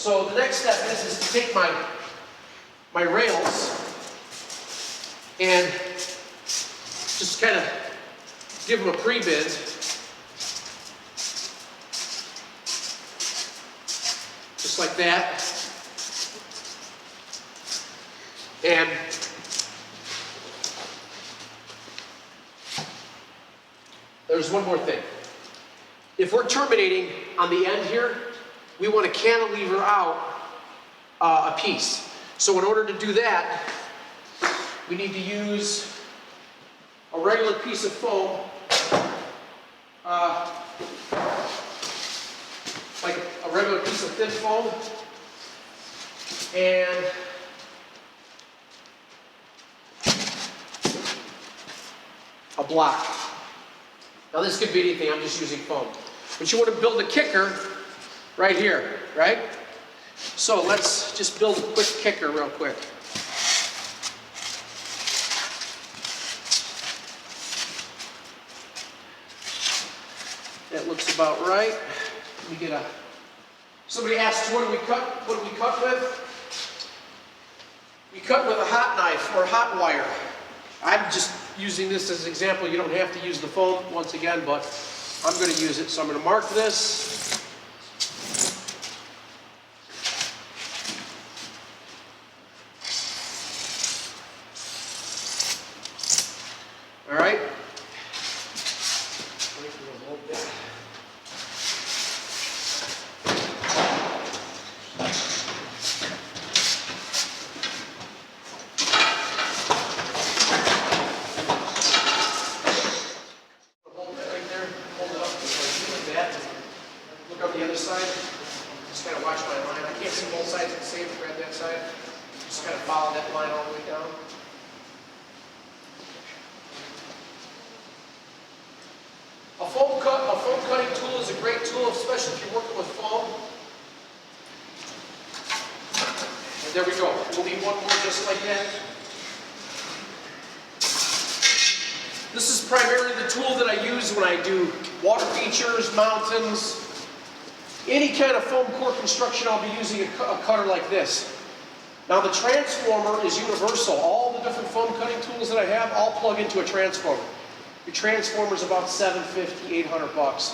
So the next step is to take my rails and just kind of give them a pre-bend. Just like that. And there's one more thing. If we're terminating on the end here, we want to cantilever out a piece. So in order to do that, we need to use a regular piece of foam, like a regular piece of thin foam, and a block. Now this could be anything, I'm just using foam. But you want to build a kicker right here, right? So let's just build a quick kicker real quick. That looks about right. Let me get a, somebody asked what do we cut with? We cut with a hot knife or hot wire. I'm just using this as an example. You don't have to use the foam once again, but I'm going to use it. So I'm going to mark this. All right. Look on the other side. Just kind of watch my line. I can't see both sides at the same time. Grab that side. Just kind of follow that line all the way down. A foam cutting tool is a great tool, especially if you're working with foam. And there we go. We'll need one more just like that. This is primarily the tool that I use when I do water features, mountains, any kind of foam core construction. I'll be using a cutter like this. Now the transformer is universal. All the different foam cutting tools that I have all plug into a transformer. Your transformer is about $750, $800,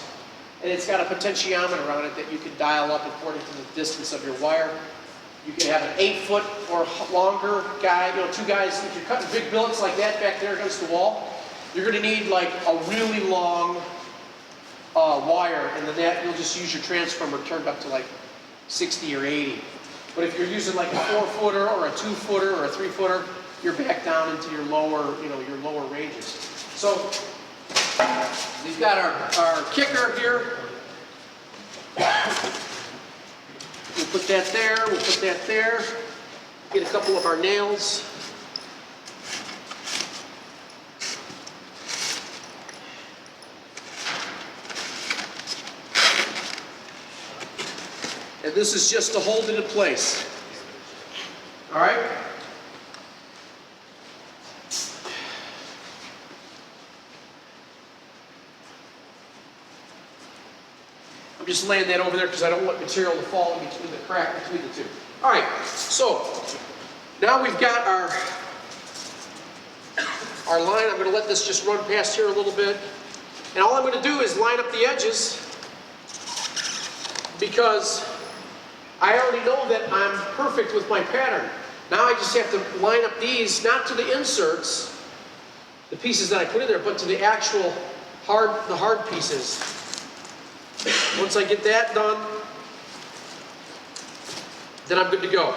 and it's got a potentiometer on it that you can dial up according to the distance of your wire. You can have an 8-foot or longer guy, two guys. If you're cutting big billets like that back there against the wall, you're going to need like a really long wire, and then that you'll just use your transformer turned up to like 60 or 80. But if you're using like a 4-footer or a 2-footer or a 3-footer, you're back down into your lower, your lower ranges. So we've got our kicker here. We'll put that there. We'll put that there. Get a couple of our nails. And this is just to hold it in place. All right? I'm just laying that over there because I don't want material to fall in between the crack between the two. All right, so now we've got our line. I'm going to let this just run past here a little bit. And all I'm going to do is line up the edges because I already know that I'm perfect with my pattern. Now I just have to line up these, not to the inserts, the pieces that I put in there, but to the actual hard pieces. Once I get that done, then I'm good to go.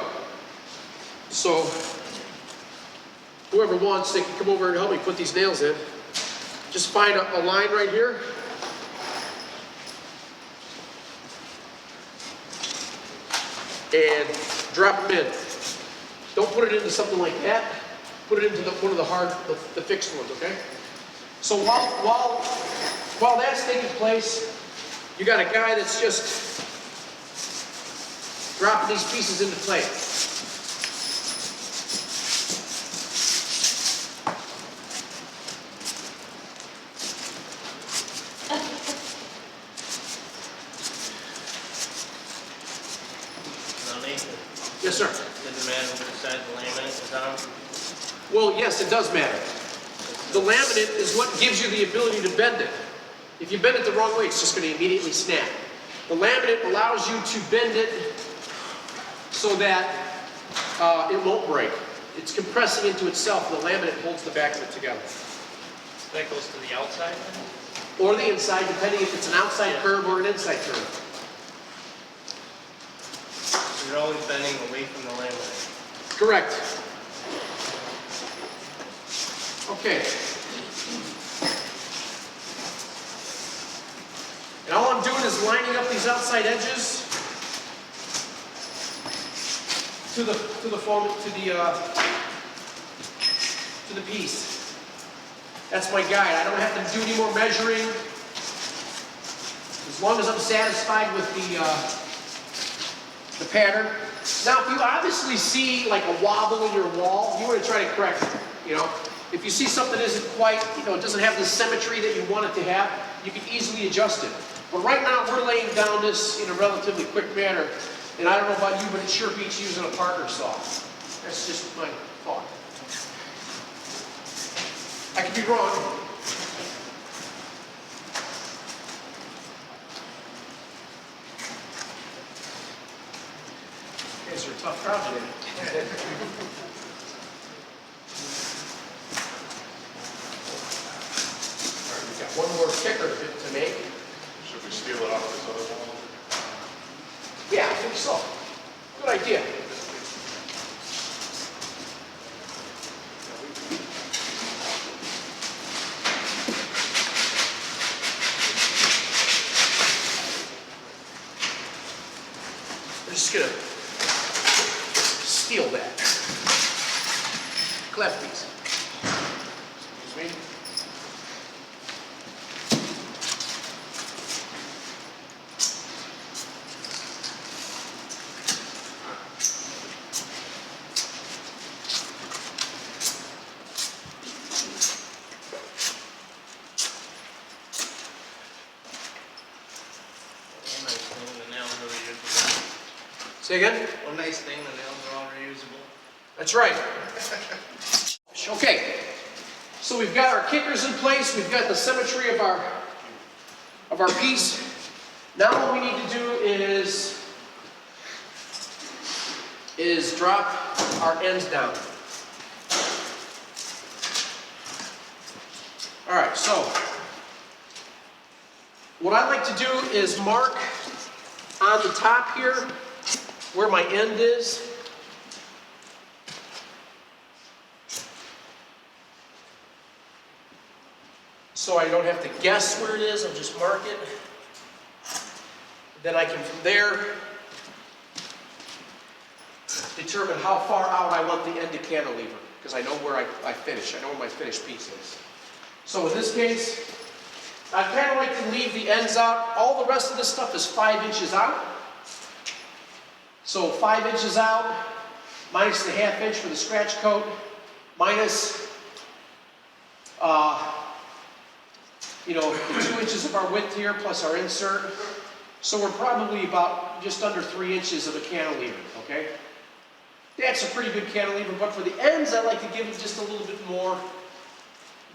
So whoever wants, they can come over and help me put these nails in. Just find a line right here. And drop them in. Don't put it into something like that. Put it into one of the fixed ones, okay? So while that's taking place, you got a guy that's just dropping these pieces into place. Yes, sir. Does it matter which side the laminate is on? Well, yes, it does matter. The laminate is what gives you the ability to bend it. If you bend it the wrong way, it's just going to immediately snap. The laminate allows you to bend it so that it won't break. It's compressing into itself, and the laminate holds the back of it together. That goes to the outside then? Or the inside, depending if it's an outside curve or an inside curve. So you're always bending away from the laminate. Correct. Okay. And all I'm doing is lining up these outside edges to the foam, to the piece. That's my guide. I don't have to do any more measuring. As long as I'm satisfied with the pattern. Now, if you obviously see like a wobble in your wall, you want to try to correct it. You know, if you see something isn't quite, it doesn't have the symmetry that you want it to have, you can easily adjust it. But right now, we're laying down this in a relatively quick manner. And I don't know about you, but it sure beats using a partner saw. That's just my thought. I could be wrong. You guys are a tough crowd today. All right, we've got one more kicker to make. Should we steal it off this other wall? Yeah, I think so. Good idea. We're just gonna steal that. Cleft piece. Excuse me. Say again? One nice thing, the nails are all reusable. That's right. Okay, so we've got our kickers in place. We've got the symmetry of our piece. Now what we need to do is drop our ends down. All right, so what I like to do is mark on the top here where my end is. So I don't have to guess where it is, I'll just mark it. Then I can, from there, determine how far out I want the end to cantilever, because I know where I finish, I know where my finished piece is. So in this case, I kind of like to leave the ends out. All the rest of this stuff is 5 inches out. So 5 inches out, minus the ½ inch for the scratch coat, minus, the 2 inches of our width here, plus our insert. So we're probably about just under 3 inches of a cantilever, okay? That's a pretty good cantilever, but for the ends, I like to give it just a little bit more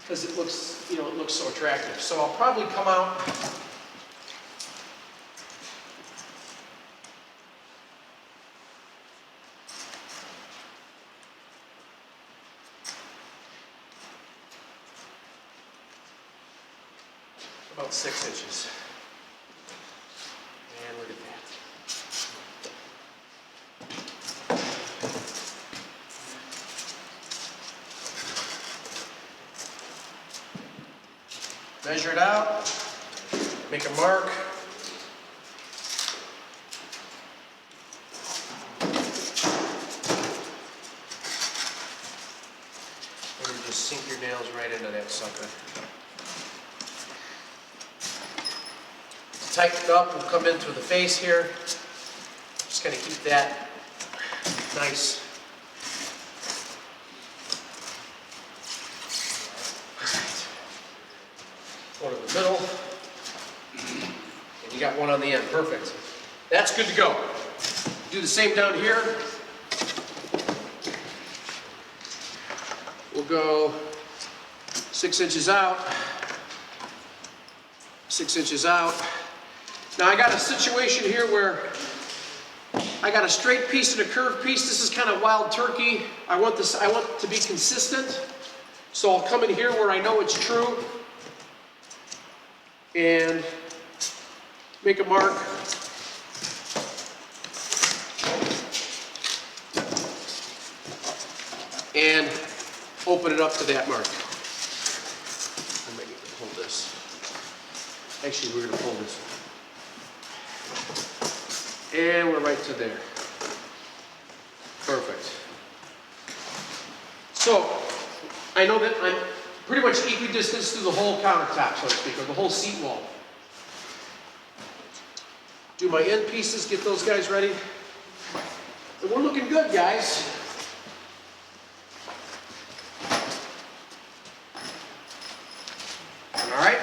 because it looks, it looks so attractive. So I'll probably come out about 6 inches. And look at that. Measure it out, make a mark. And you just sink your nails right into that sucker. Tighten up, we'll come in through the face here. Just gonna keep that nice. One in the middle. And you got one on the end, perfect. That's good to go. Do the same down here. go 6 inches out, 6 inches out. Now I got a situation here where I got a straight piece and a curved piece. This is kind of wild turkey. I want it to be consistent. So I'll come in here where I know it's true and make a mark. And open it up to that mark. I might need to pull this. Actually, we're going to pull this. And we're right to there. Perfect. So, I know that I'm pretty much equidistant through the whole countertop, so to speak, or the whole seat wall. Do my end pieces, get those guys ready. And we're looking good, guys. All right.